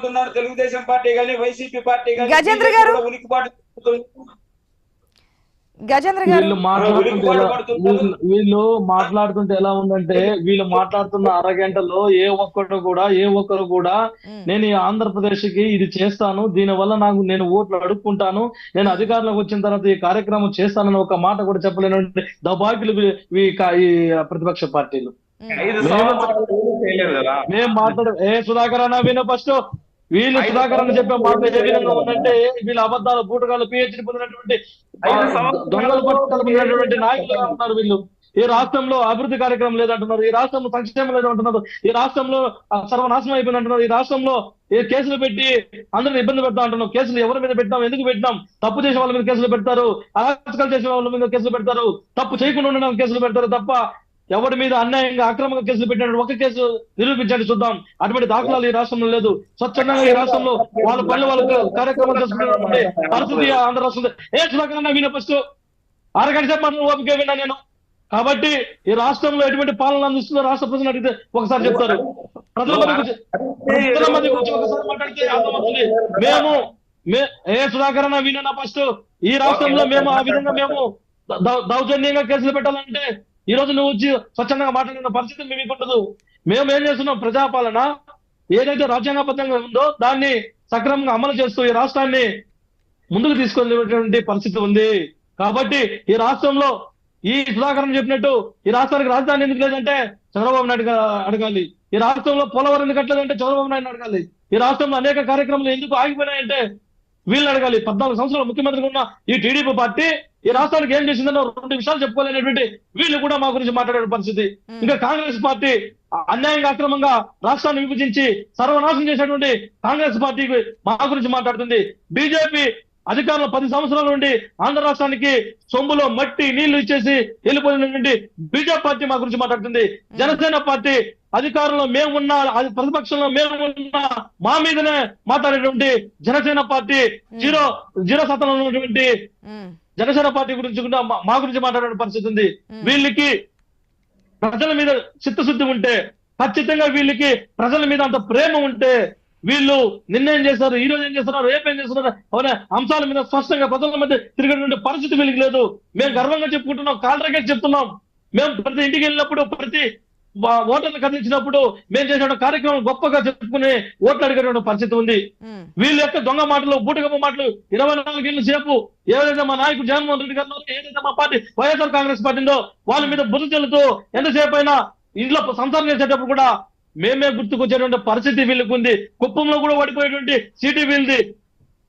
మాట్లాడుతున్నాడు తెలుగుదేశం పార్టీ కానీ YCP party కానీ గజేంద్ర గారు ఉనికిపాటు గజేంద్ర గారు వీళ్ళు మాట్లాడుతుంటే ఎలా ఉందంటే వీళ్ళు మాట్లాడుతున్న అరగంటలో ఏ ఒక్కరు కూడా నేను ఈ ఆంధ్రప్రదేశ్ కి ఇది చేస్తాను, దీని వల్ల నేను ఓట్లు అడుక్కుంటాను, నేను అధికారంలోకి వచ్చిన తర్వాత ఈ కార్యక్రమం చేస్తానని ఒక మాట కూడా చెప్పలేనంటే దబాకిలు ఈ ప్రతిపక్ష పార్టీలు. మేము మాట్లాడే సుధాకర్ అన్న విన ఫస్ట్ వీళ్ళు సుధాకర్ అని చెప్పే మాట ఏ విధంగా ఉందంటే వీళ్ళు అబద్ధాలు బూటకాలు పిహెచ్డి పొందినటువంటి దొంగలు పొందినటువంటి నాయకులుగా ఉన్నారు వీళ్ళు. ఈ రాష్ట్రంలో అభివృద్ధి కార్యక్రమం లేదంటున్నారు, ఈ రాష్ట్రంలో సంక్షేమం లేదంటున్నారు, ఈ రాష్ట్రంలో సర్వనాశనం అయిపోయింది అంటున్నారు, ఈ రాష్ట్రంలో ఏ కేసులు పెట్టి అందరిని ఇబ్బంది పెడతా అంటున్నాం. కేసులు ఎవరి మీద పెట్టాం, ఎందుకు పెట్టినాం? తప్పు చేసే వాళ్ళ మీద కేసులు పెడతారు, అరాచకాలు చేసే వాళ్ళ మీద కేసులు పెడతారు, తప్పు చేయకుండా ఉండడం కేసులు పెడతారు తప్ప ఎవరి మీద అన్యాయంగా అక్రమంగా కేసులు పెట్టినట్టు ఒక కేసు నిరూపించండి చూద్దాం. అటువంటి దాఖలాలు ఈ రాష్ట్రంలో లేదు. స్వచ్ఛందంగా ఈ రాష్ట్రంలో వాళ్ళ పనులు వాళ్ళ కార్యక్రమాలు చేసుకునే పరిస్థితి ఆంధ్ర రాష్ట్రంలో. సుధాకర్ విన ఫస్ట్ అరగంట సేపు ఓపిక విన్నా నేను. కాబట్టి ఈ రాష్ట్రంలో ఎటువంటి పాలన అందిస్తుందో రాష్ట్ర ప్రజలు అడిగితే ఒకసారి చెప్తారు. ప్రజల మధ్య గురించి ఒకసారి మాట్లాడితే అర్థమవుతుంది. సుధాకర్ వినా ఫస్ట్ ఈ రాష్ట్రంలో మేము ఆ విధంగా మేము దౌర్జన్యంగా కేసులు పెట్టాలంటే ఈ రోజు నువ్వు వచ్చి స్వచ్ఛందంగా మాట్లాడిన పరిస్థితి మీకు ఉండదు. మేము ఏం చేస్తున్నాం? ప్రజాపాలన ఏదైతే రాజ్యాంగబద్ధంగా ఉందో దాన్ని సక్రమంగా అమలు చేస్తూ ఈ రాష్ట్రాన్ని ముందుకు తీసుకెళ్ళేటువంటి పరిస్థితి ఉంది. కాబట్టి ఈ రాష్ట్రంలో ఈ సుధాకరణ చెప్పినట్టు ఈ రాష్ట్రానికి రాజధాని ఎందుకు లేదంటే చంద్రబాబు నాయుడు అడగాలి. ఈ రాష్ట్రంలో పోలవరం ఎందుకు కట్టలేదంటే చంద్రబాబు నాయుడు అడగాలి. ఈ రాష్ట్రంలో అనేక కార్యక్రమాలు ఎందుకు ఆగిపోయినాయంటే వీళ్ళు అడగాలి. 14 సంవత్సరాలు ముఖ్యమంత్రిగా ఉన్న ఈ టీడీపీ పార్టీ ఈ రాష్ట్రానికి ఏం చేసిందనో 2 విషయాలు చెప్పుకోలేనటువంటి వీళ్ళు కూడా మా గురించి మాట్లాడే పరిస్థితి. ఇంకా కాంగ్రెస్ పార్టీ అన్యాయంగా అక్రమంగా రాష్ట్రాన్ని విభజించి సర్వనాశనం చేసినటువంటి కాంగ్రెస్ పార్టీకి మా గురించి మాట్లాడుతుంది. బీజేపీ అధికారంలో 10 సంవత్సరాల నుండి ఆంధ్ర రాష్ట్రానికి సొమ్ములో మట్టి నీళ్లు ఇచ్చేసి వెళ్ళిపోయినటువంటి బీజేపీ పార్టీ మా గురించి మాట్లాడుతుంది. జనసేన పార్టీ అధికారంలో మేమున్నా ప్రతిపక్షంలో మేమున్నా మా మీదనే మాట్లాడేటువంటి జనసేన పార్టీ 0% ఉన్నటువంటి జనసేన పార్టీ గురించి కూడా మా గురించి మాట్లాడే పరిస్థితి ఉంది. వీళ్ళకి ప్రజల మీద చిత్తశుద్ధి ఉంటే, ఖచ్చితంగా వీళ్ళకి ప్రజల మీద అంత ప్రేమ ఉంటే వీళ్ళు నిన్నేం చేశారు, ఈ రోజు ఏం చేస్తున్నారు, రేపు ఏం చేస్తున్నారు అనే అంశాల మీద స్పష్టంగా ప్రజల మధ్య తిరిగినటువంటి పరిస్థితి వీళ్ళకి లేదు. మేము గర్వంగా చెప్పుకుంటున్నాం, కాళ్ళకే చెప్తున్నాం. మేము ప్రతి ఇంటికి వెళ్ళినప్పుడు ప్రతి ఓటర్లు కదిలించినప్పుడు మేము చేసిన కార్యక్రమం గొప్పగా చెప్పుకునే ఓట్లు అడిగేటువంటి పరిస్థితి ఉంది. వీళ్ళ యొక్క దొంగ మాటలు బూటకమ్మ మాటలు 24 ఏళ్ళ సేపు ఏదైతే మా నాయకుడు జగన్మోహన్ రెడ్డి గారు ఏదైతే మా పార్టీ వైఎస్ఆర్ కాంగ్రెస్ పార్టీలో వాళ్ళ మీద బుద్ధి చెల్లుతూ ఎంతసేపు అయినా ఇంట్లో సంసారం చేసేటప్పుడు కూడా మేమే గుర్తుకొచ్చేటువంటి పరిస్థితి వీళ్ళకి ఉంది. కుప్పంలో కూడా ఓడిపోయేటువంటి సీటీ వీళ్ళది.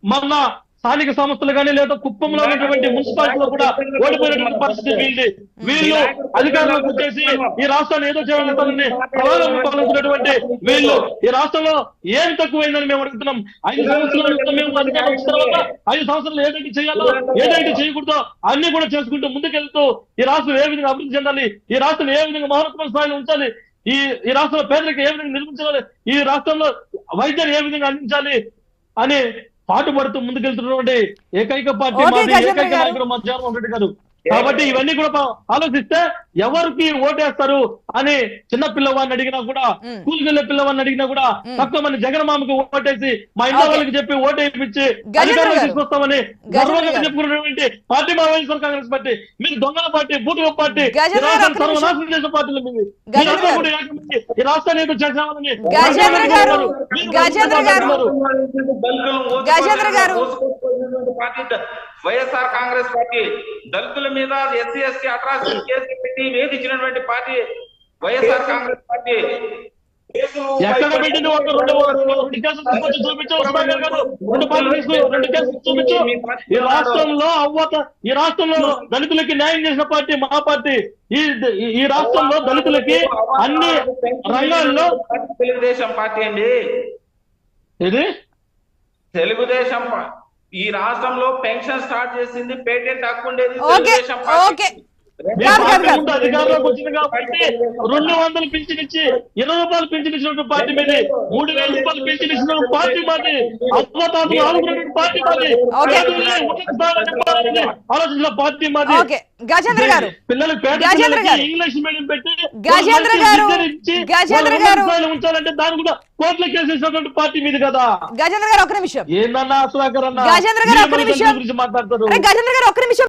మొన్న స్థానిక సంస్థలు కానీ లేదా కుప్పంలో ఉన్నటువంటి మున్సిపాలిటీలో కూడా ఓడిపోయినటువంటి పరిస్థితి వీళ్ళది. వీళ్ళు అధికారంలోకి వచ్చేసి ఈ రాష్ట్రాన్ని ఏదో చేయాలని పాలించినటువంటి వీళ్ళు ఈ రాష్ట్రంలో ఏం తక్కువైందని మేము అడుగుతున్నాం. 5 సంవత్సరాలు మేము అధికారం వచ్చిన తర్వాత 5 సంవత్సరాలు ఏదైతే చేయాలో ఏదైతే చేయకూడదో అన్ని కూడా చేసుకుంటూ ముందుకెళ్తూ ఈ రాష్ట్రం ఏ విధంగా అభివృద్ధి చెందాలి, ఈ రాష్ట్రం ఏ విధంగా మహోన్నత స్థాయిలో ఉంచాలి, ఈ రాష్ట్రంలో పేదలకు ఏ విధంగా నిర్మించాలి, ఈ రాష్ట్రంలో వైద్యాన్ని ఏ విధంగా అందించాలి అని పాటుపడుతూ ముందుకెళ్తున్నటువంటి ఏకైక పార్టీ మాది, ఏకైక నాయకుడు మా జగన్మోహన్ రెడ్డి గారు. కాబట్టి ఇవన్నీ కూడా ఆలోచిస్తే ఎవరికి ఓటేస్తారు అని చిన్న పిల్లవాడిని అడిగినా కూడా, స్కూల్కి వెళ్ళే పిల్లవాడిని అడిగినా కూడా తక్కువ మంది జగన్మామకి ఓటేసి మా ఇంట్లో వాళ్ళకి చెప్పి ఓటేపించి అధికారంలో తీసుకొస్తామని గర్వంగా చెప్పుకున్నటువంటి పార్టీ మా వైఎస్ఆర్ కాంగ్రెస్ పార్టీ. మీరు దొంగల పార్టీ, బూతుల పార్టీ, సర్వనాశనం చేసే పార్టీలు మీరు. ఈ రాష్ట్రాన్ని ఏదో చేసామని వైఎస్ఆర్ కాంగ్రెస్ పార్టీ దళితుల మీద ఎస్సీ ఎస్టీ అట్రాసిటీ కేసులు పెట్టి వేధించినటువంటి పార్టీ వైఎస్ఆర్ కాంగ్రెస్ పార్టీ. ఎక్కడ పెట్టింది? ఒక 2 కేసులు తీసుకొచ్చి చూపించు. 2 కేసులు చూపించు. ఈ రాష్ట్రంలో దళితులకి న్యాయం చేసిన పార్టీ మా పార్టీ. ఈ రాష్ట్రంలో దళితులకి అన్ని రంగాల్లో తెలుగుదేశం పార్టీ అండి. ఇది తెలుగుదేశం ఈ రాష్ట్రంలో పెన్షన్ స్టార్ట్ చేసింది, పేటెంట్ హక్కు ఉండేది తెలుగుదేశం పార్టీ. మీ పార్టీ ముందు అధికారంలోకి వచ్చింది కాబట్టి 200 పింఛన్ ఇచ్చి 20 రూపాయలు పింఛన్ ఇచ్చినటువంటి పార్టీ మీది, 3000 రూపాయలు పింఛన్ ఇచ్చిన పార్టీ మాది, అవ్వతాతలు ఆదుకున్నటువంటి పార్టీ మాది, ఆలోచించిన పార్టీ మాది. ఓకే గజేంద్ర గారు, పిల్లలకు గజేంద్ర గారు, ఇంగ్లీష్ మీడియం పెట్టి గజేంద్ర గారు, గజేంద్ర గారు ఉంచాలంటే దాని కూడా కోర్టులో కేసు వేసినటువంటి పార్టీ మీది కదా. గజేంద్ర గారు ఒక్క నిమిషం, ఏందన్నా సుధాకర్ అన్న గజేంద్ర గారు ఒక్క నిమిషం, గురించి మాట్లాడతారు. గజేంద్ర గారు ఒక్క నిమిషం.